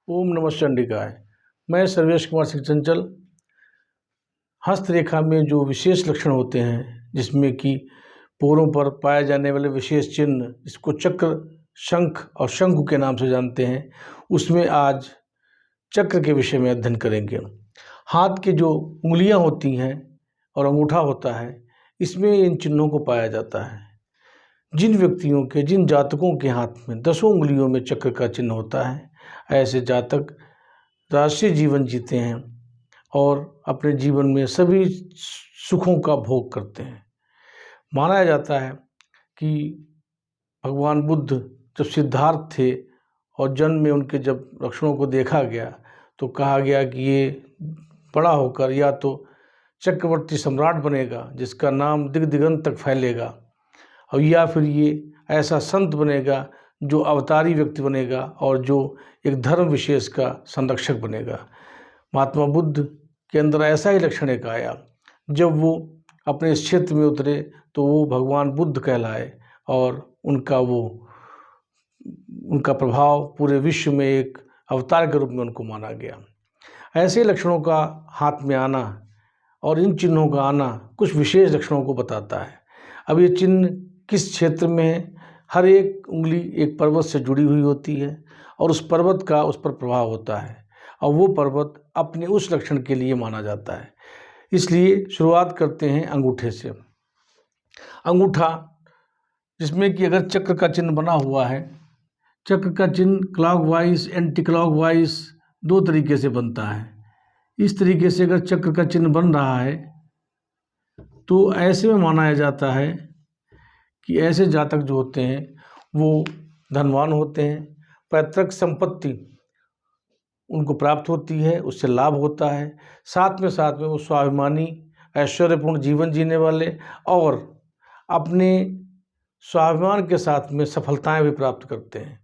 ओम नमः चंडिकाय। मैं सर्वेश कुमार सिंह चंचल। हस्तरेखा में जो विशेष लक्षण होते हैं, जिसमें कि पोरों पर पाए जाने वाले विशेष चिन्ह, जिसको चक्र, शंख और शंकु के नाम से जानते हैं, उसमें आज चक्र के विषय में अध्ययन करेंगे। हाथ की जो उंगलियां होती हैं और अंगूठा होता है, इसमें इन चिन्हों को पाया जाता है। जिन व्यक्तियों के, जिन जातकों के हाथ में 10 उंगलियों में चक्र का चिन्ह होता है, ऐसे जातक राष्ट्रीय जीवन जीते हैं और अपने जीवन में सभी सुखों का भोग करते हैं। माना जाता है कि भगवान बुद्ध जब सिद्धार्थ थे और जन्म में उनके जब लक्षणों को देखा गया, तो कहा गया कि ये बड़ा होकर या तो चक्रवर्ती सम्राट बनेगा जिसका नाम दिग दिगंत तक फैलेगा, और या फिर ये ऐसा संत बनेगा जो अवतारी व्यक्ति बनेगा और जो एक धर्म विशेष का संरक्षक बनेगा। महात्मा बुद्ध के अंदर ऐसा ही लक्षण एक आया। जब वो अपने इस क्षेत्र में उतरे तो वो भगवान बुद्ध कहलाए और उनका प्रभाव पूरे विश्व में एक अवतार के रूप में उनको माना गया। ऐसे लक्षणों का हाथ में आना और इन चिन्हों का आना कुछ विशेष लक्षणों को बताता है। अब ये चिन्ह किस क्षेत्र में है? हर एक उंगली एक पर्वत से जुड़ी हुई होती है और उस पर्वत का उस पर प्रभाव होता है, और वो पर्वत अपने उस लक्षण के लिए माना जाता है। इसलिए शुरुआत करते हैं अंगूठे से। अंगूठा, जिसमें कि अगर चक्र का चिन्ह बना हुआ है, चक्र का चिन्ह क्लॉकवाइज, एंटी क्लॉकवाइज 2 तरीके से बनता है। इस तरीके से अगर चक्र का चिन्ह बन रहा है तो ऐसे में माना जाता है कि ऐसे जातक जो होते हैं वो धनवान होते हैं, पैतृक संपत्ति उनको प्राप्त होती है, उससे लाभ होता है। साथ में वो स्वाभिमानी, ऐश्वर्यपूर्ण जीवन जीने वाले और अपने स्वाभिमान के साथ में सफलताएं भी प्राप्त करते हैं।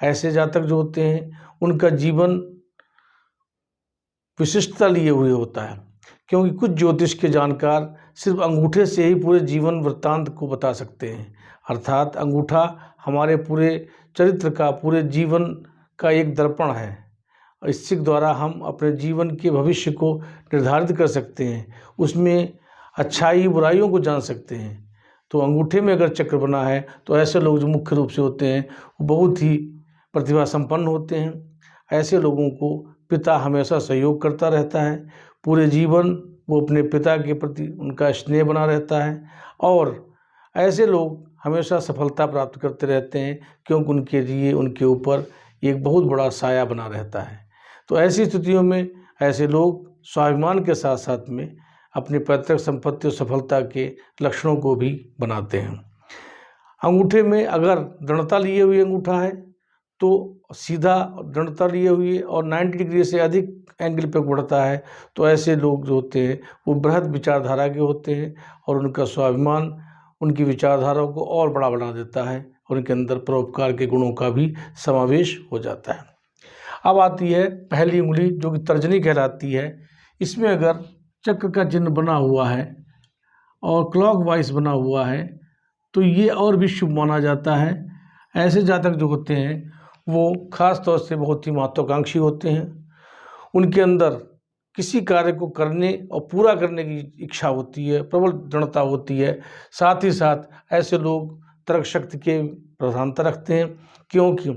ऐसे जातक जो होते हैं उनका जीवन विशिष्टता लिए हुए होता है, क्योंकि कुछ ज्योतिष के जानकार सिर्फ अंगूठे से ही पूरे जीवन वृत्तांत को बता सकते हैं। अर्थात अंगूठा हमारे पूरे चरित्र का, पूरे जीवन का एक दर्पण है। इसके द्वारा हम अपने जीवन के भविष्य को निर्धारित कर सकते हैं, उसमें अच्छाई बुराइयों को जान सकते हैं। तो अंगूठे में अगर चक्र बना है तो ऐसे लोग जो मुख्य रूप से होते हैं वो बहुत ही प्रतिभा संपन्न होते हैं। ऐसे लोगों को पिता हमेशा सहयोग करता रहता है। पूरे जीवन वो अपने पिता के प्रति उनका स्नेह बना रहता है और ऐसे लोग हमेशा सफलता प्राप्त करते रहते हैं, क्योंकि उनके लिए उनके ऊपर एक बहुत बड़ा साया बना रहता है। तो ऐसी स्थितियों में ऐसे लोग स्वाभिमान के साथ साथ में अपनी पैतृक संपत्ति और सफलता के लक्षणों को भी बनाते हैं। अंगूठे में अगर दृढ़ता लिए हुए अंगूठा है तो सीधा दृढ़ता लिए हुए और 90 डिग्री से अधिक एंगल पर बढ़ता है, तो ऐसे लोग जो होते हैं वो बृहद विचारधारा के होते हैं और उनका स्वाभिमान उनकी विचारधारा को और बड़ा बना देता है और उनके अंदर परोपकार के गुणों का भी समावेश हो जाता है। अब आती है पहली उंगली, जो कि तर्जनी कहलाती है। इसमें अगर चक्र का चिन्ह बना हुआ है और क्लॉकवाइज बना हुआ है तो ये और भी शुभ माना जाता है। ऐसे जातक जो होते हैं वो खास तौर से बहुत ही महत्वाकांक्षी होते हैं। उनके अंदर किसी कार्य को करने और पूरा करने की इच्छा होती है, प्रबल दृढ़ता होती है। साथ ही साथ ऐसे लोग तर्क शक्ति के प्रधानता रखते हैं, क्योंकि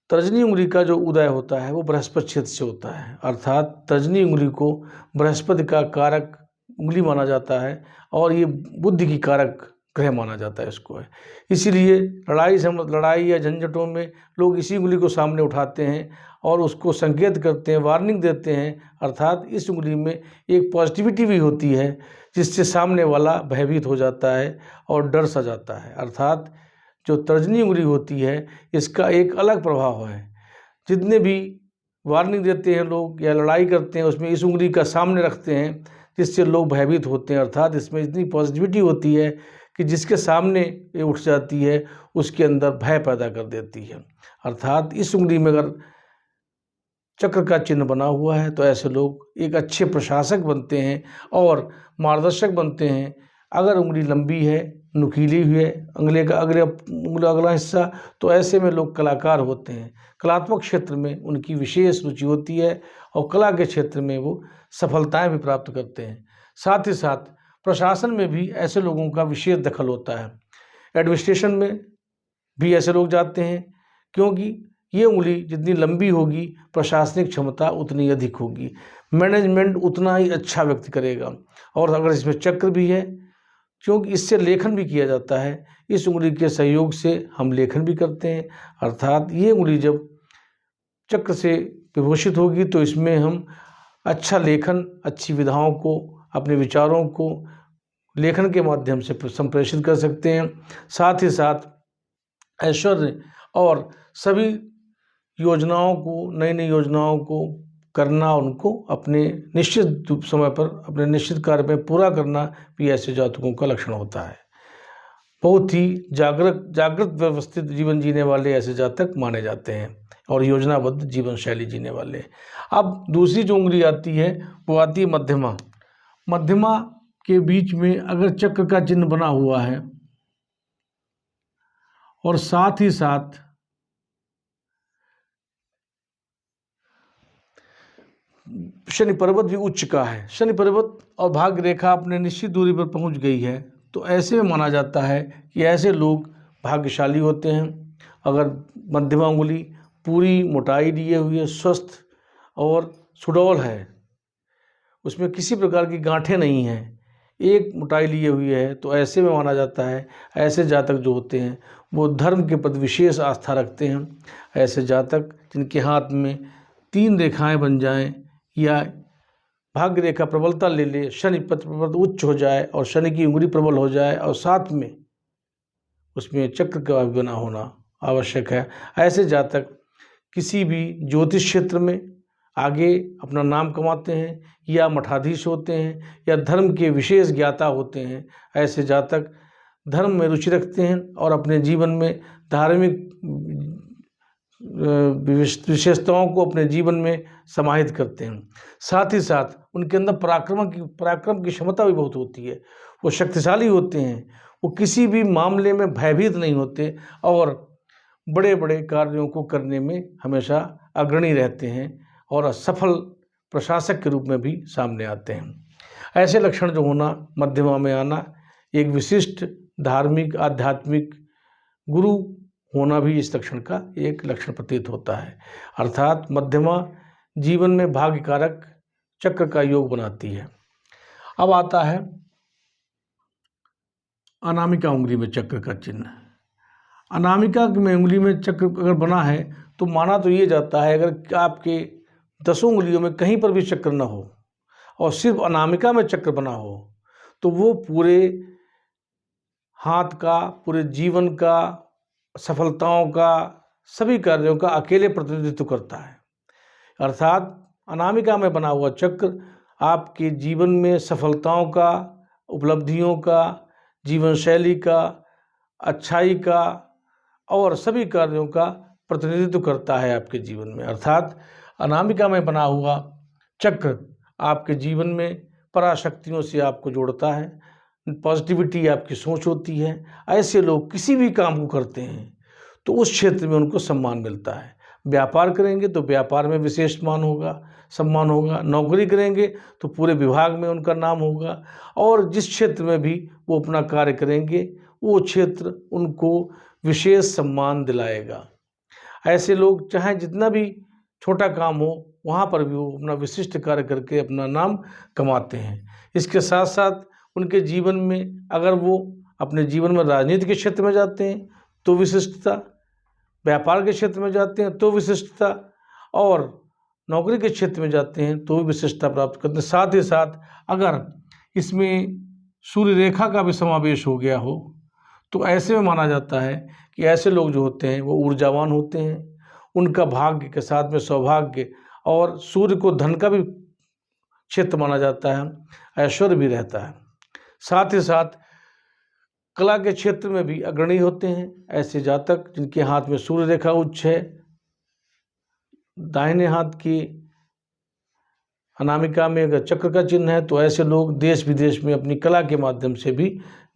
तर्जनी उंगली का जो उदय होता है वो बृहस्पति क्षेत्र से होता है। अर्थात तर्जनी उंगली को बृहस्पति का कारक उंगली माना जाता है और ये बुद्धि की कारक ग्रह माना जाता है इसको। इसीलिए लड़ाई या झंझटों में लोग इसी उंगली को सामने उठाते हैं और उसको संकेत करते हैं, वार्निंग देते हैं। अर्थात इस उंगली में एक पॉजिटिविटी भी होती है जिससे सामने वाला भयभीत हो जाता है और डर सा जाता है। अर्थात जो तर्जनी उंगली होती है इसका एक अलग प्रभाव है। जितने भी वार्निंग देते हैं लोग या लड़ाई करते हैं उसमें इस उंगली का सामने रखते हैं, जिससे लोग भयभीत होते हैं। अर्थात इसमें इतनी पॉजिटिविटी होती है कि जिसके सामने ये उठ जाती है उसके अंदर भय पैदा कर देती है। अर्थात इस उंगली में अगर चक्र का चिन्ह बना हुआ है तो ऐसे लोग एक अच्छे प्रशासक बनते हैं और मार्गदर्शक बनते हैं। अगर उंगली लंबी है नुकीली हुई है, अगला हिस्सा, तो ऐसे में लोग कलाकार होते हैं। कलात्मक क्षेत्र में उनकी विशेष रुचि होती है और कला के क्षेत्र में वो सफलताएं भी प्राप्त करते हैं। साथ ही साथ प्रशासन में भी ऐसे लोगों का विशेष दखल होता है। एडमिनिस्ट्रेशन में भी ऐसे लोग जाते हैं, क्योंकि ये उंगली जितनी लंबी होगी प्रशासनिक क्षमता उतनी अधिक होगी, मैनेजमेंट उतना ही अच्छा व्यक्ति करेगा। और अगर इसमें चक्र भी है, क्योंकि इससे लेखन भी किया जाता है, इस उंगली के सहयोग से हम लेखन भी करते हैं। अर्थात ये उंगली जब चक्र से विभूषित होगी तो इसमें हम अच्छा लेखन, अच्छी विधाओं को, अपने विचारों को लेखन के माध्यम से संप्रेषित कर सकते हैं। साथ ही साथ ऐश्वर्य और सभी योजनाओं को, नई नई योजनाओं को करना, उनको अपने निश्चित समय पर अपने निश्चित कार्य में पूरा करना भी ऐसे जातकों का लक्षण होता है। बहुत ही जागृत व्यवस्थित जीवन जीने वाले ऐसे जातक माने जाते हैं और योजनाबद्ध जीवन शैली जीने वाले। अब दूसरी जो उंगली आती है वो आती है मध्यमा। मध्यमा के बीच में अगर चक्र का चिन्ह बना हुआ है और साथ ही साथ शनि पर्वत भी उच्च का है, शनि पर्वत और भाग्य रेखा अपने निश्चित दूरी पर पहुंच गई है, तो ऐसे में माना जाता है कि ऐसे लोग भाग्यशाली होते हैं। अगर मध्यमा उंगली पूरी मोटाई लिए हुई है, स्वस्थ और सुडौल है, उसमें किसी प्रकार की गांठें नहीं हैं, एक मोटाई लिए हुई है, तो ऐसे में माना जाता है ऐसे जातक जो होते हैं वो धर्म के प्रति विशेष आस्था रखते हैं। ऐसे जातक जिनके हाथ में 3 रेखाएं बन जाएं या भाग्य रेखा प्रबलता ले ले, शनि पर्वत उच्च हो जाए और शनि की उंगली प्रबल हो जाए और साथ में उसमें चक्र का भी बना होना आवश्यक है। ऐसे जातक किसी भी ज्योतिष क्षेत्र में आगे अपना नाम कमाते हैं या मठाधीश होते हैं या धर्म के विशेष ज्ञाता होते हैं। ऐसे जातक धर्म में रुचि रखते हैं और अपने जीवन में धार्मिक विशेषताओं को अपने जीवन में समाहित करते हैं। साथ ही साथ उनके अंदर पराक्रम की क्षमता भी बहुत होती है, वो शक्तिशाली होते हैं, वो किसी भी मामले में भयभीत नहीं होते और बड़े बड़े कार्यों को करने में हमेशा अग्रणी रहते हैं और सफल प्रशासक के रूप में भी सामने आते हैं। ऐसे लक्षण जो होना, मध्यमा में आना, एक विशिष्ट धार्मिक आध्यात्मिक गुरु होना भी इस लक्षण का एक लक्षण प्रतीत होता है। अर्थात मध्यमा जीवन में भाग्यकारक चक्र का योग बनाती है। अब आता है अनामिका उंगली में चक्र का चिन्ह। अनामिका में उंगली में चक्र अगर बना है तो माना तो ये जाता है अगर आपके 10 उंगलियों में कहीं पर भी चक्र न हो और सिर्फ अनामिका में चक्र बना हो तो वो पूरे हाथ का, पूरे जीवन का, सफलताओं का, सभी कार्यों का अकेले प्रतिनिधित्व करता है। अर्थात अनामिका में बना हुआ चक्र आपके जीवन में सफलताओं का, उपलब्धियों का, जीवन शैली का, अच्छाई का और सभी कार्यों का प्रतिनिधित्व करता है आपके जीवन में। अर्थात अनामिका में बना हुआ चक्र आपके जीवन में पराशक्तियों से आपको जोड़ता है, पॉजिटिविटी आपकी सोच होती है। ऐसे लोग किसी भी काम को करते हैं तो उस क्षेत्र में उनको सम्मान मिलता है। व्यापार करेंगे तो व्यापार में विशेष सम्मान होगा, नौकरी करेंगे तो पूरे विभाग में उनका नाम होगा और जिस क्षेत्र में भी वो अपना कार्य करेंगे वो क्षेत्र उनको विशेष सम्मान दिलाएगा। ऐसे लोग चाहे जितना भी छोटा काम हो वहाँ पर भी वो अपना विशिष्ट कार्य करके अपना नाम कमाते हैं। इसके साथ साथ उनके जीवन में अगर वो अपने जीवन में राजनीति के क्षेत्र में जाते हैं तो विशिष्टता, व्यापार के क्षेत्र में जाते हैं तो विशिष्टता और नौकरी के क्षेत्र में जाते हैं तो विशिष्टता प्राप्त करते हैं। साथ ही साथ अगर इसमें सूर्य रेखा का भी समावेश हो गया हो तो ऐसे में माना जाता है कि ऐसे लोग जो होते हैं वो ऊर्जावान होते हैं। उनका भाग्य के साथ में सौभाग्य और सूर्य को धन का भी क्षेत्र माना जाता है, ऐश्वर्य भी रहता है। साथ ही साथ कला के क्षेत्र में भी अग्रणी होते हैं ऐसे जातक जिनके हाथ में सूर्य रेखा उच्च है। दाहिने हाथ की अनामिका में अगर चक्र का चिन्ह है तो ऐसे लोग देश विदेश में अपनी कला के माध्यम से भी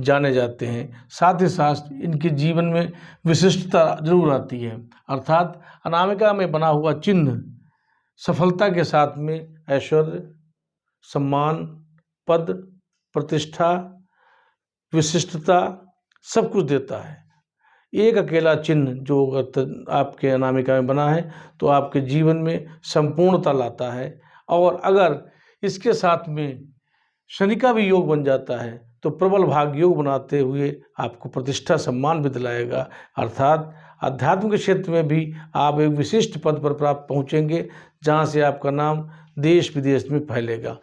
जाने जाते हैं। साथ ही साथ इनके जीवन में विशिष्टता जरूर आती है, अर्थात अनामिका में बना हुआ चिन्ह सफलता के साथ में ऐश्वर्य, सम्मान, पद, प्रतिष्ठा, विशिष्टता सब कुछ देता है। एक अकेला चिन्ह जो अगर आपके अनामिका में बना है तो आपके जीवन में संपूर्णता लाता है, और अगर इसके साथ में शनि का भी योग बन जाता है तो प्रबल भाग योग बनाते हुए आपको प्रतिष्ठा सम्मान भी दिलाएगा, अर्थात अध्यात्म के क्षेत्र में भी आप एक विशिष्ट पद पर प्राप्त पहुँचेंगे, जहाँ से आपका नाम देश विदेश में फैलेगा।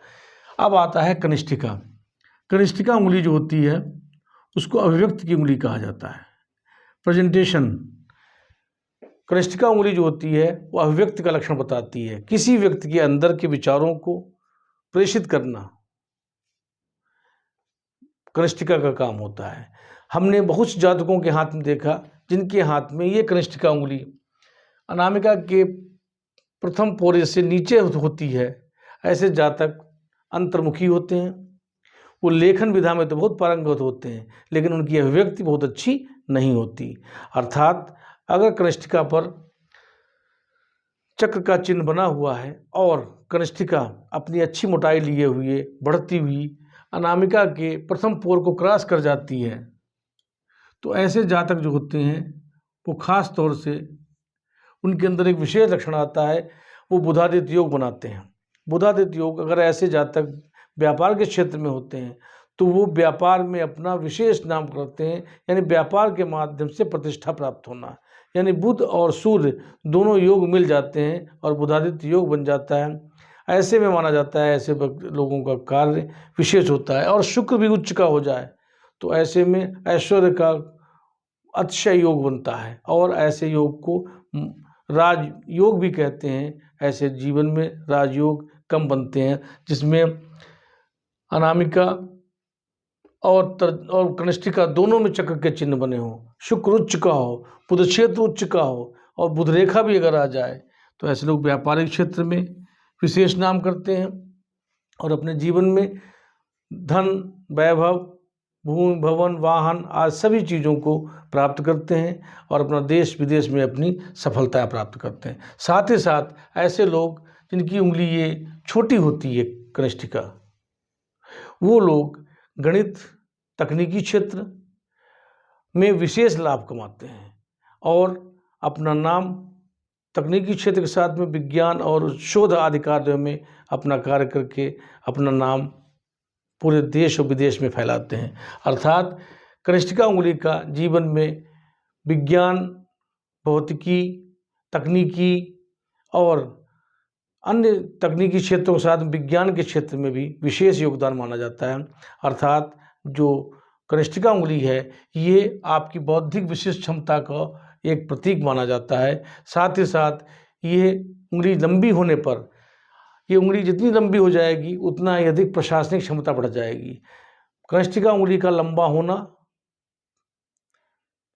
अब आता है कनिष्ठिका। कनिष्ठिका उंगली जो होती है उसको अभिव्यक्ति की उंगली कहा जाता है, प्रेजेंटेशन। कनिष्ठिका उंगली जो होती है वो अभिव्यक्ति का लक्षण बताती है, किसी व्यक्ति के अंदर के विचारों को प्रेषित करना कनिष्ठिका का काम होता है। हमने बहुत से जातकों के हाथ में देखा जिनके हाथ में ये कनिष्ठिका उंगली अनामिका के प्रथम पोरे से नीचे होती है। ऐसे जातक अंतर्मुखी होते हैं, वो लेखन विधा में तो बहुत पारंगत होते हैं, लेकिन उनकी अभिव्यक्ति बहुत अच्छी नहीं होती। अर्थात अगर कनिष्ठिका पर चक्र का चिन्ह बना हुआ है और कनिष्ठिका अपनी अच्छी मोटाई लिए हुए बढ़ती हुई अनामिका के प्रथम पोर को क्रॉस कर जाती है, तो ऐसे जातक जो होते हैं वो खास तौर से उनके अंदर एक विशेष लक्षण आता है, वो बुधादित्य योग बनाते हैं। बुधादित्य योग अगर ऐसे जातक व्यापार के क्षेत्र में होते हैं तो वो व्यापार में अपना विशेष नाम करते हैं, यानी व्यापार के माध्यम से प्रतिष्ठा प्राप्त होना, यानी बुध और सूर्य दोनों योग मिल जाते हैं और बुधादित्य योग बन जाता है। ऐसे में माना जाता है ऐसे लोगों का कार्य विशेष होता है, और शुक्र भी उच्च का हो जाए तो ऐसे में ऐश्वर्य का अतिशय योग बनता है, और ऐसे योग को राज योग भी कहते हैं। ऐसे जीवन में राजयोग कम बनते हैं जिसमें अनामिका और कनिष्ठिका दोनों में चक्र के चिन्ह बने हों, शुक्र उच्च का हो, बुध क्षेत्र उच्च का हो, और बुध रेखा भी अगर आ जाए तो ऐसे लोग व्यापारिक क्षेत्र में विशेष नाम करते हैं और अपने जीवन में धन, वैभव, भूमि, भवन, वाहन आदि सभी चीज़ों को प्राप्त करते हैं और अपना देश विदेश में अपनी सफलता प्राप्त करते हैं। साथ ही साथ ऐसे लोग जिनकी उंगली ये छोटी होती है कनिष्ठिका, वो लोग गणित, तकनीकी क्षेत्र में विशेष लाभ कमाते हैं और अपना नाम तकनीकी क्षेत्र के साथ में विज्ञान और शोध आदि कार्यों में अपना कार्य करके अपना नाम पूरे देश और विदेश में फैलाते हैं। अर्थात कनिष्ठिका उंगली का जीवन में विज्ञान, भौतिकी, तकनीकी और अन्य तकनीकी क्षेत्रों के साथ विज्ञान के क्षेत्र में भी विशेष योगदान माना जाता है। अर्थात जो कनिष्ठिका उंगली है ये आपकी बौद्धिक विशिष्ट क्षमता का एक प्रतीक माना जाता है। साथ ही साथ ये उंगली लंबी होने पर, ये उंगली जितनी लंबी हो जाएगी उतना ही अधिक प्रशासनिक क्षमता बढ़ जाएगी। कनिष्ठिका उंगली का लंबा होना,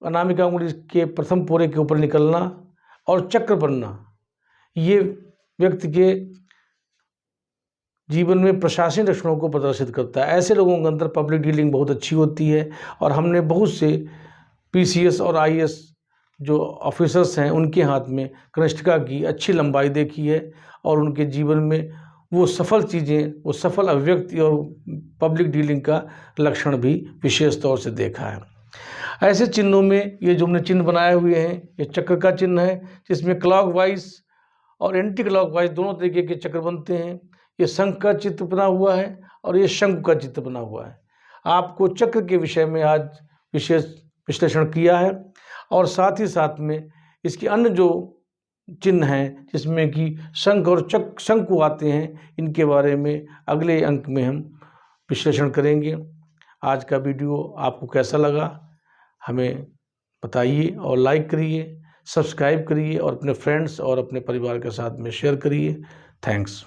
अनामिका उंगली के प्रथम पोरे के ऊपर निकलना और चक्र बनना, ये व्यक्ति के जीवन में प्रशासनिक लक्षणों को प्रदर्शित करता है। ऐसे लोगों के अंदर पब्लिक डीलिंग बहुत अच्छी होती है और हमने बहुत से पीसीएस और आईएएस जो ऑफिसर्स हैं उनके हाथ में कनिष्ठिका की अच्छी लंबाई देखी है और उनके जीवन में वो सफल चीज़ें, वो सफल अभिव्यक्ति और पब्लिक डीलिंग का लक्षण भी विशेष तौर से देखा है। ऐसे चिन्हों में ये जो हमने चिन्ह बनाए हुए हैं, ये चक्र का चिन्ह है जिसमें क्लॉकवाइज और एंटी क्लॉकवाइज दोनों तरीके के चक्र बनते हैं। ये शंख का चित्र बना हुआ है और ये शंकु का चित्र बना हुआ है। आपको चक्र के विषय में आज विशेष विश्लेषण किया है और साथ ही साथ में इसके अन्य जो चिन्ह हैं जिसमें कि शंख और शंकु आते हैं, इनके बारे में अगले अंक में हम विश्लेषण करेंगे। आज का वीडियो आपको कैसा लगा हमें बताइए और लाइक करिए, सब्सक्राइब करिए और अपने फ्रेंड्स और अपने परिवार के साथ में शेयर करिए। थैंक्स।